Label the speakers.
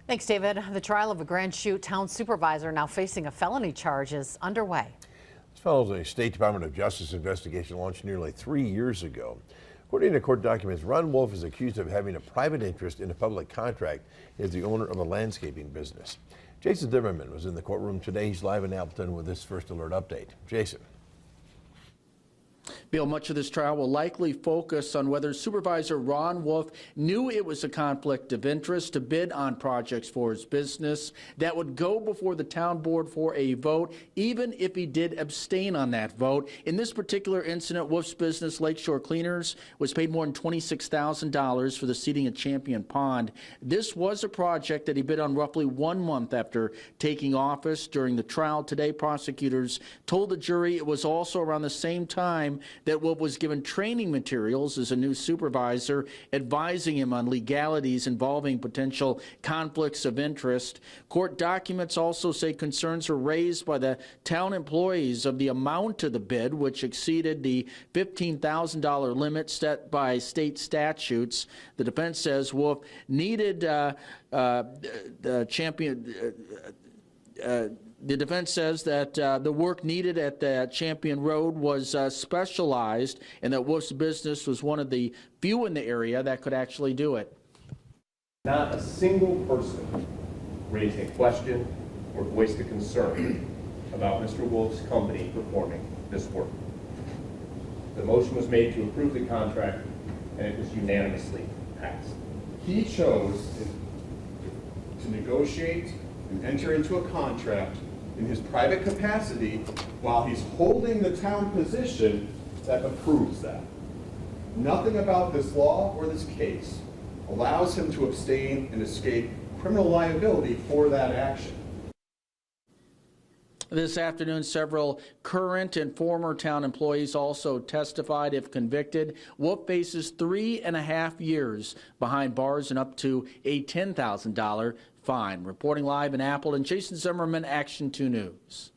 Speaker 1: Thanks, David. The trial of a Grand Chute town supervisor now facing a felony charge is underway.
Speaker 2: This follows a State Department of Justice investigation launched nearly 3 years ago. According to court documents, Ron Wolf is accused of having a private interest in a public contract as the owner of a landscaping business. Jason Zimmerman was in the courtroom today. He's live in Appleton with this First Alert update. Jason.
Speaker 3: Bill, much of this trial will likely focus on whether Supervisor Ron Wolf knew it was a conflict of interest to bid on projects for his business that would go before the town board for a vote, even if he did abstain on that vote. In this particular incident, Wolf's business, Lakeshore Cleaners, was paid more than $26,000 for the seeding of Champion Pond. This was a project that he bid on roughly 1 month after taking office. During the trial today, prosecutors told the jury it was also around the same time that Wolf was given training materials as a new supervisor, advising him on legalities involving potential conflicts of interest. Court documents also say concerns were raised by the town employees of the amount of the bid, which exceeded the $15,000 limit set by state statutes. The defense says Wolf needed the defense says that the work needed at the Champion Road was specialized, and that Wolf's business was one of the few in the area that could actually do it.
Speaker 4: Not a single person raised a question or voiced a concern about Mr. Wolf's company performing this work. The motion was made to approve the contract, and it was unanimously passed.
Speaker 5: He chose to negotiate and enter into a contract in his private capacity while he's holding the town position that approves that. Nothing about this law or this case allows him to abstain and escape criminal liability for that action.
Speaker 3: This afternoon, several current and former town employees also testified. If convicted, Wolf faces 3.5 years behind bars and up to a $10,000 fine. Reporting live in Appleton, Jason Zimmerman, Action 2 News.